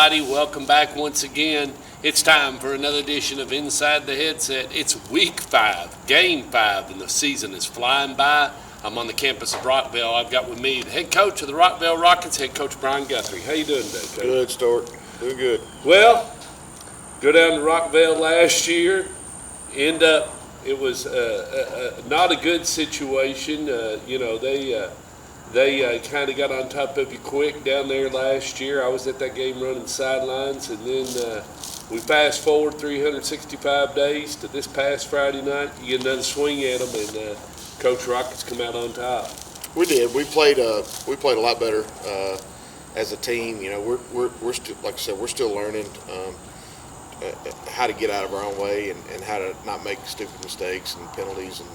everybody. Welcome back once again. It's time for another edition of Inside the Headset. It's week 5, game 5, and the season is flying by. I'm on the campus of Rockville. I've got with me the head coach of the Rockville Rockets, head coach Brian Guthrie. How you doing today, Coach? Good, Stuart. Doing good. Well, go down to Rockville last year. It was not a good situation. They kind of got on top of you quick down there last year. I was at that game running sidelines, and then we fast forward 365 days to this past Friday night. You get another swing at them, and Coach Rockets come out on top. We did. We played a lot better as a team. You know, we're still, like I said, we're still learning how to get out of our own way and how to not make stupid mistakes and penalties and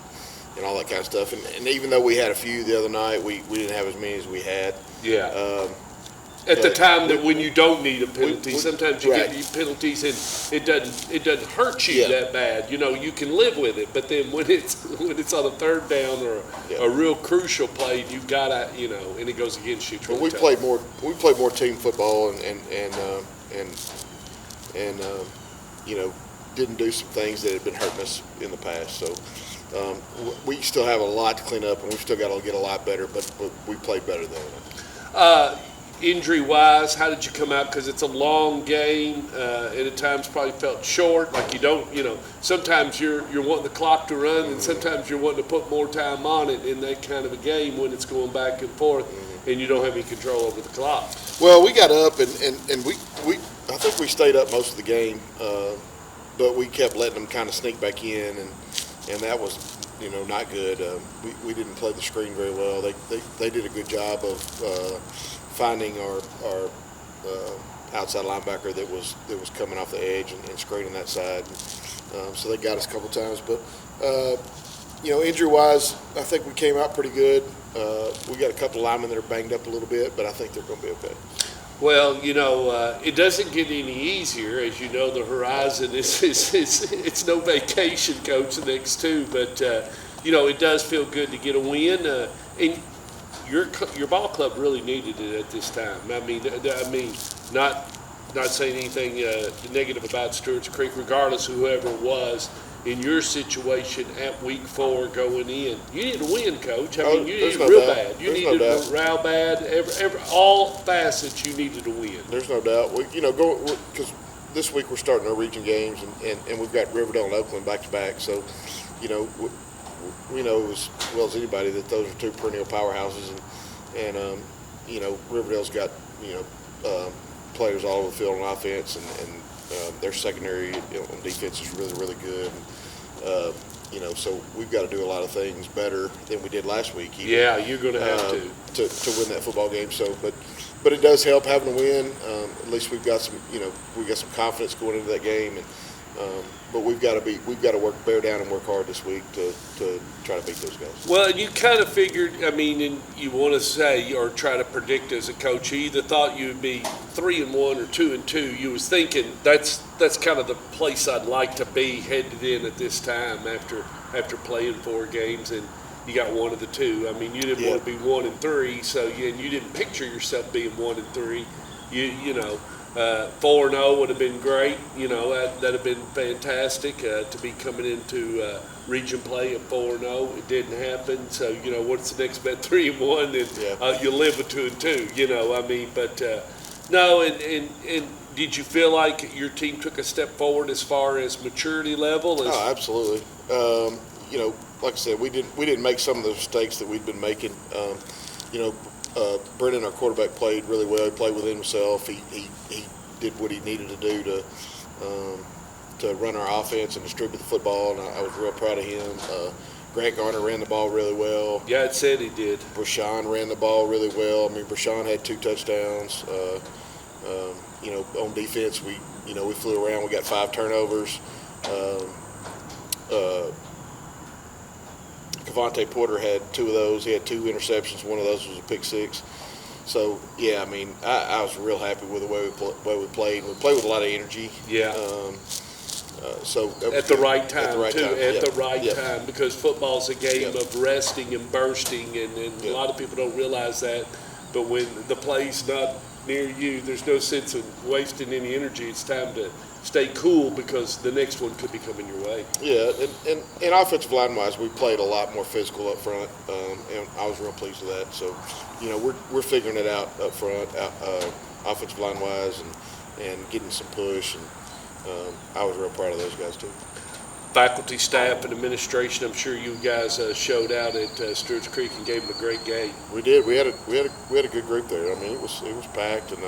all that kind of stuff. And even though we had a few the other night, we didn't have as many as we had. Yeah. At the time that when you don't need a penalty, sometimes you right. get these penalties and it doesn't hurt you that bad. You know, you can live with it. But then when it's on a third down or a real crucial play, you've got to, and it goes against you. But we played more team football and didn't do some things that had been hurting us in the past. So we still have a lot to clean up, and we still got to get a lot better. But we played better than Injury-wise, how did you come out? Because it's a long game, and at times probably felt short. Like you don't, sometimes you're wanting the clock to run, and sometimes you're wanting to put more time on it in that kind of a game when it's going back and forth, and you don't have any control over the clock. Well, we got up, and I think we stayed up most of the game, but we kept letting them kind of sneak back in, and that was, not good. We didn't play the screen very well. They did a good job of finding our outside linebacker that was coming off the edge and screening that side. So they got us a couple times, but injury-wise, I think we came out pretty good. We got a couple of linemen that are banged up a little bit, but I think they're going to be okay. Well, it doesn't get any easier. As you know, the horizon is it's no vacation, Coach, the next two. But, it does feel good to get a win. And your ball club really needed it at this time. I mean, not saying anything negative about Stewart's Creek, regardless of whoever it was. In your situation at week 4 going in, you needed a win, Coach. I mean, you needed it real bad. You needed morale bad. Every all facets, you needed a win. There's no doubt. Because this week we're starting our region games, and we've got Riverdale and Oakland back to back. So, we know as well as anybody that those are two perennial powerhouses, and Riverdale's got players all over the field on offense, and their secondary on defense is really, really good. So we've got to do a lot of things better than we did last week. Even, you're going to have to win that football game. So, but it does help having a win. At least we've got some, some confidence going into that game. And but we've got to bear down and work hard this week to try to beat those guys. Well, you kind of figured, and you want to say or try to predict as a coach, you either thought you would be 3-1 or 2-2. You was thinking that's kind of the place I'd like to be headed in at this time after playing 4 games, and you got one of the two. I mean, you didn't want to be 1-3, so you didn't picture yourself being 1-3. 4-0 would have been great. That'd have been fantastic to be coming into region play at 4-0. It didn't happen. So what's the next bet? 3-1, and you live with 2-2. But no. And did you feel like your team took a step forward as far as maturity level? Oh, absolutely. Like I said, we didn't make some of the mistakes that we'd been making. Brendan, our quarterback, played really well. He played within himself. He did what he needed to do to run our offense and distribute the football, and I was real proud of him. Grant Garner ran the ball really well. Yeah, it said he did. Brashawn ran the ball really well. Brashawn had 2 touchdowns. On defense, we flew around. We got 5 turnovers. Cavante Porter had 2 of those. He had 2 interceptions. One of those was a pick 6. So, I was real happy with the way we played. We played with a lot of energy. Yeah. So at the right time, at the right too. time. At the right time, because football's a game of resting and bursting, and a lot of people don't realize that. But when the play's not near you, there's no sense in wasting any energy. It's time to stay cool because the next one could be coming your way. Yeah, and offensive line-wise, we played a lot more physical up front, and I was real pleased with that. So, we're figuring it out up front, offensive line-wise, and getting some push, and I was real proud of those guys too. Faculty, staff, and administration, I'm sure you guys showed out at Stewart's Creek and gave them a great game. We did. We had a good group there. I mean, it was packed, and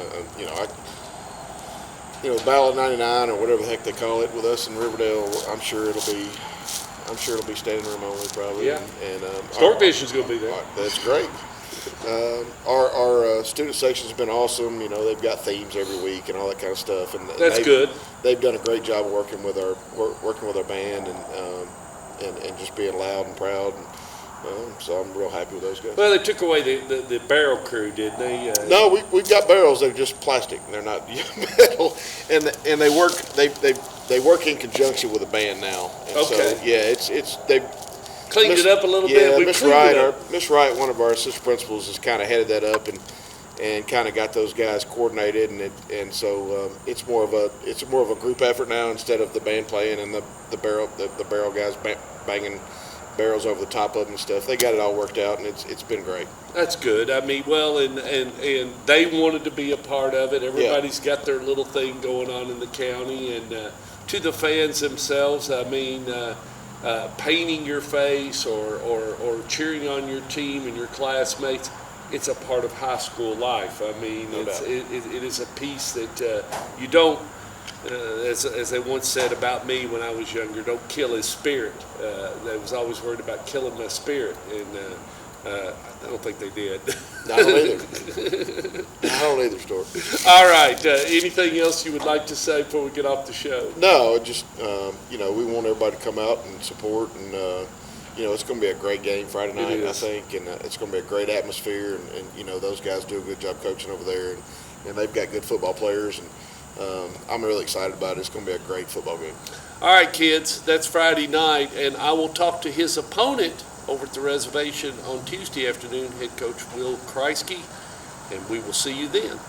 Battle of '99 or whatever the heck they call it with us in Riverdale. I'm sure it'll be standing room only probably. Yeah. And Stork Vision's going to be there. That's great. Our student section's been awesome. They've got themes every week and all that kind of stuff. And That's good. They've done a great job working with our band and just being loud and proud. So I'm real happy with those guys. Well, they took away the barrel crew, didn't they? No, we've got barrels. They're just plastic. They're not metal, and they work in conjunction with the band now. And okay. So, yeah, they've cleaned it up a little bit. Yeah, We Miss cleaned it up. Wright, Miss Wright, one of our assistant principals, has kind of headed that up and kind of got those guys coordinated, and so it's more of a group effort now instead of the band playing and the barrel guys banging barrels over the top of them and stuff. They got it all worked out, and it's been great. That's good. I mean, well, and they wanted to be a part of it. Everybody's got their little thing going on in the county, and to the fans themselves, I mean, painting your face or cheering on your team and your classmates, it's a part of high school life. I mean, it is a piece that you don't. As they once said about me when I was younger, don't kill his spirit. They was always worried about killing my spirit, and I don't think they did. No, I don't either. I don't either, Stork. All right. Anything else you would like to say before we get off the show? No, just we want everybody to come out and support, and it's going to be a great game Friday night, I think, and it's going to be a great atmosphere, and those guys do a good job coaching over there, and they've got good football players, and I'm really excited about it. It's going to be a great football game. All right, kids, that's Friday night, and I will talk to his opponent over at the reservation on Tuesday afternoon, head coach Will Kreisky, and we will see you then.